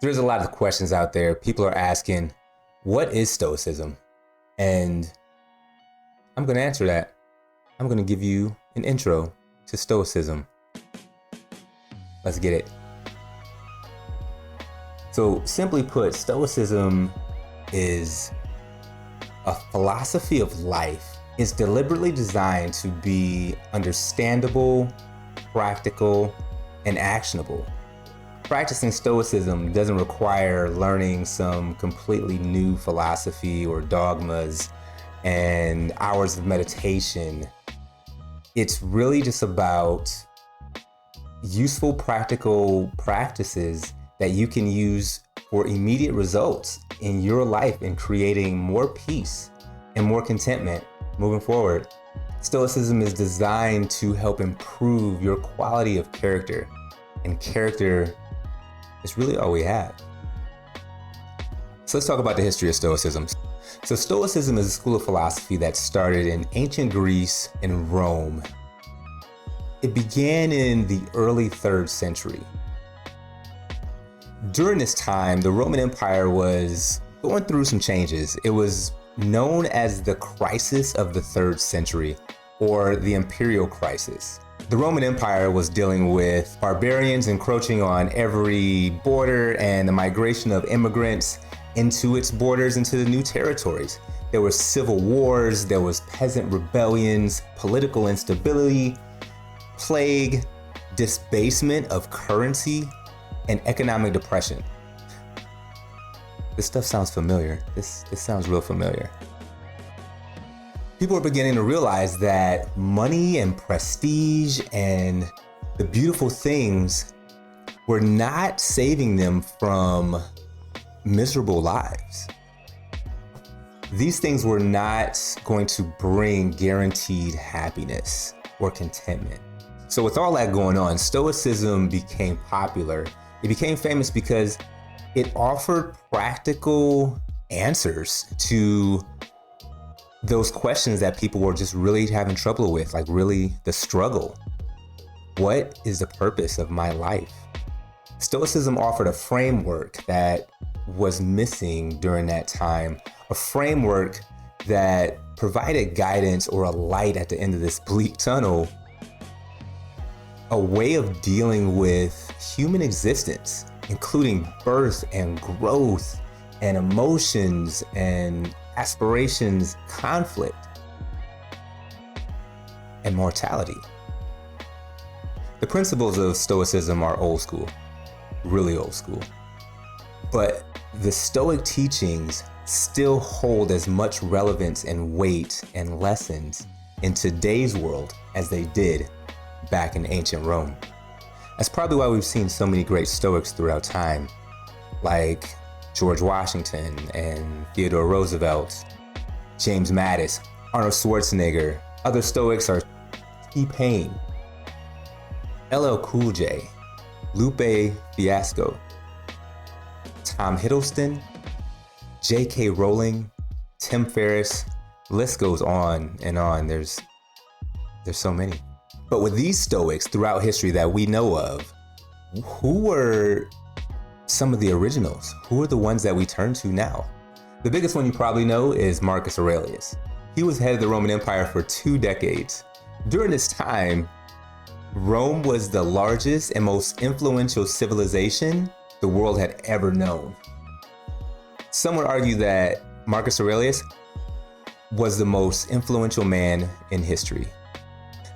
There's a lot of questions out there. People are asking, what is Stoicism? And I'm going to answer that. I'm going to give you an intro to Stoicism. Let's get it. So simply put, Stoicism is a philosophy of life. It's deliberately designed to be understandable, practical, and actionable. Practicing Stoicism doesn't require learning some completely new philosophy or dogmas and hours of meditation. It's really just about useful, practical practices that you can use for immediate results in your life in creating more peace and more contentment moving forward. Stoicism is designed to help improve your quality of character, and character is really all we have. So let's talk about the history of Stoicism. So Stoicism is a school of philosophy that started in ancient Greece and Rome. It began in the early 3rd century. During this time, the Roman Empire was going through some changes. It was known as the crisis of the 3rd century, or the imperial crisis. The Roman Empire was dealing with barbarians encroaching on every border and the migration of immigrants into its borders, into the new territories. There were civil wars, there was peasant rebellions, political instability, plague, debasement of currency, and economic depression. This stuff sounds familiar. This sounds real familiar. People are beginning to realize that money and prestige and the beautiful things were not saving them from miserable lives. These things were not going to bring guaranteed happiness or contentment. So with all that going on, Stoicism became popular. It became famous because it offered practical answers to those questions that people were just really having trouble with, like really the struggle. What is the purpose of my life? Stoicism offered a framework that was missing during that time, a framework that provided guidance or a light at the end of this bleak tunnel, a way of dealing with human existence, including birth and growth and emotions and aspirations, conflict, and mortality. The principles of Stoicism are old school, really old school. But the Stoic teachings still hold as much relevance and weight and lessons in today's world as they did back in ancient Rome. That's probably why we've seen so many great Stoics throughout time, like George Washington and Theodore Roosevelt, James Mattis, Arnold Schwarzenegger. Other Stoics are T-Pain, LL Cool J, Lupe Fiasco, Tom Hiddleston, J.K. Rowling, Tim Ferriss. The list goes on and on. There's so many. But with these Stoics throughout history that we know of, who were some of the originals? Who are the ones that we turn to now? The biggest one you probably know is Marcus Aurelius. He was head of the Roman Empire for 2 decades. During this time, Rome was the largest and most influential civilization the world had ever known. Some would argue that Marcus Aurelius was the most influential man in history.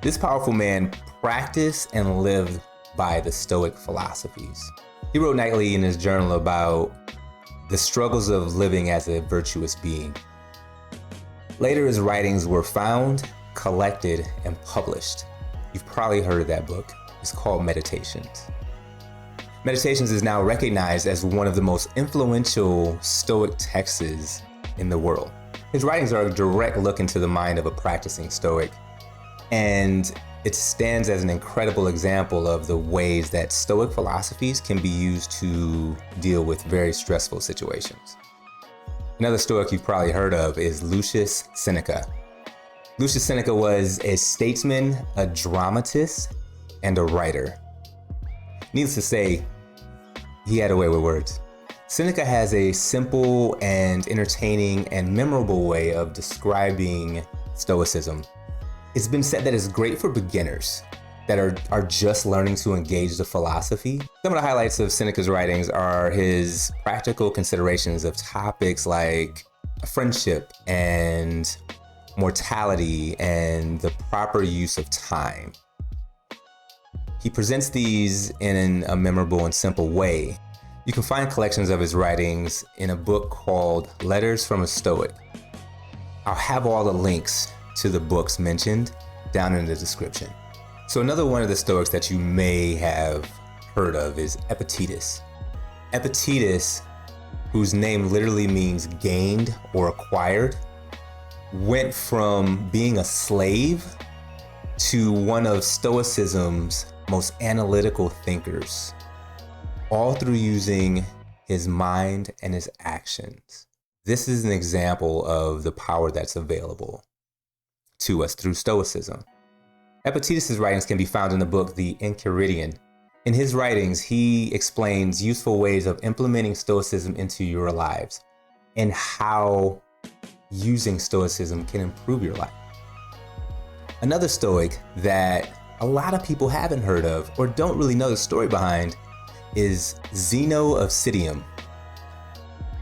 This powerful man practiced and lived by the Stoic philosophies. He wrote nightly in his journal about the struggles of living as a virtuous being. Later, his writings were found, collected, and published. You've probably heard of that book. It's called Meditations. Meditations is now recognized as one of the most influential Stoic texts in the world. His writings are a direct look into the mind of a practicing Stoic, and it stands as an incredible example of the ways that Stoic philosophies can be used to deal with very stressful situations. Another Stoic you've probably heard of is Lucius Seneca. Lucius Seneca was a statesman, a dramatist, and a writer. Needless to say, he had a way with words. Seneca has a simple and entertaining and memorable way of describing Stoicism. It's been said that it's great for beginners that are just learning to engage the philosophy. Some of the highlights of Seneca's writings are his practical considerations of topics like friendship and mortality and the proper use of time. He presents these in a memorable and simple way. You can find collections of his writings in a book called Letters from a Stoic. I'll have all the links to the books mentioned down in the description. So another one of the Stoics that you may have heard of is Epitidus. Epitidus, whose name literally means gained or acquired, went from being a slave to one of Stoicism's most analytical thinkers, all through using his mind and his actions. This is an example of the power that's available to us through Stoicism. Epitidus' writings can be found in the book The Enchiridion. In his writings, he explains useful ways of implementing Stoicism into your lives and how using Stoicism can improve your life. Another Stoic that a lot of people haven't heard of or don't really know the story behind is Xeno of Citium.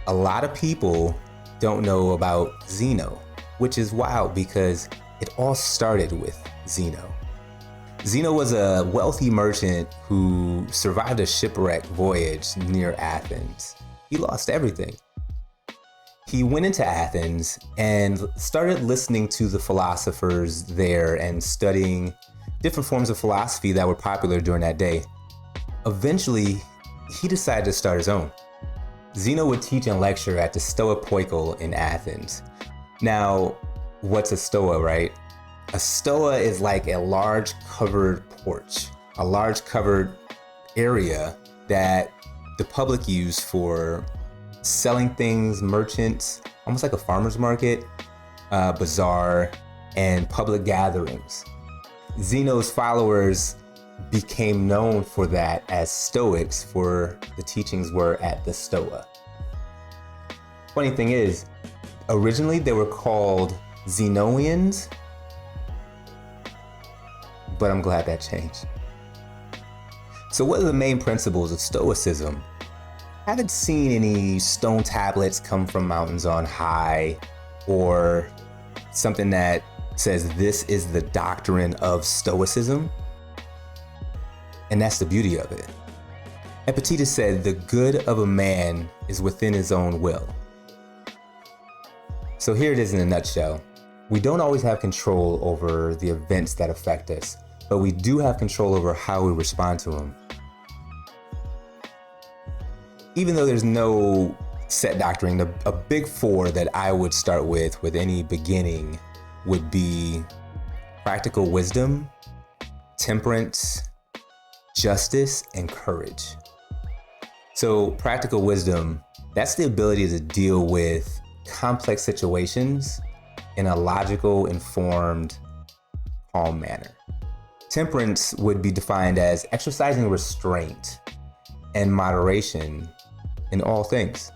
A lot of people don't know about Xeno, which is wild because it all started with Xeno. Xeno was a wealthy merchant who survived a shipwreck voyage near Athens. He lost everything. He went into Athens and started listening to the philosophers there and studying different forms of philosophy that were popular during that day. Eventually, he decided to start his own. Xeno would teach and lecture at the Stoa Poikile in Athens. Now, what's a stoa, right? A stoa is like a large covered porch, a large covered area that the public use for selling things, merchants, almost like a farmer's market, bazaar, and public gatherings. Xeno's followers became known for that as Stoics, for the teachings were at the Stoa. Funny thing is, originally they were called Xenoians, but I'm glad that changed. So what are the main principles of Stoicism? I haven't seen any stone tablets come from mountains on high or something that says this is the doctrine of Stoicism. And that's the beauty of it. Epictetus said the good of a man is within his own will. So here it is in a nutshell. We don't always have control over the events that affect us, but we do have control over how we respond to them. Even though there's no set doctrine, a big four that I would start with any beginning would be practical wisdom, temperance, justice, and courage. So practical wisdom, that's the ability to deal with complex situations in a logical, informed, calm manner. Temperance would be defined as exercising restraint and moderation in all things.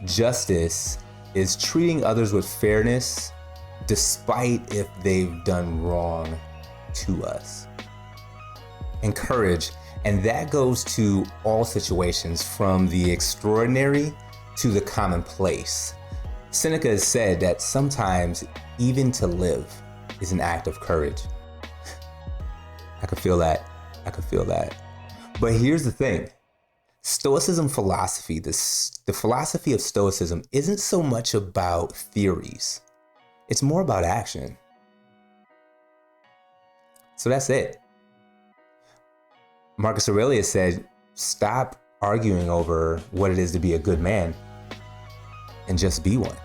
Justice is treating others with fairness despite if they've done wrong to us. And courage, and that goes to all situations from the extraordinary to the commonplace. Seneca has said that sometimes even to live is an act of courage. I could feel that. But here's the thing. Stoicism philosophy, the philosophy of Stoicism isn't so much about theories. It's more about action. So that's it. Marcus Aurelius said, stop arguing over what it is to be a good man and just be one.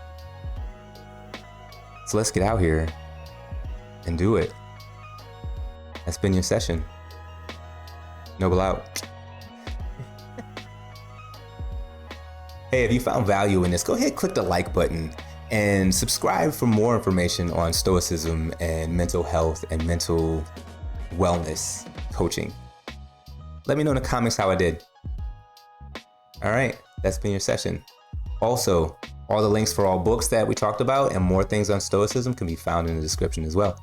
So let's get out here and do it. That's been your session. Noble out. Hey, if you found value in this, go ahead, click the like button and subscribe for more information on Stoicism and mental health and mental wellness coaching. Let me know in the comments how I did. All right. that's been your session. Also, all the links for all books that we talked about and more things on Stoicism can be found in the description as well.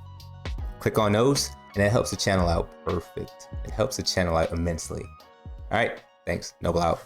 Click on those, and it helps the channel out perfect. It helps the channel out immensely. All right, thanks. Noble out.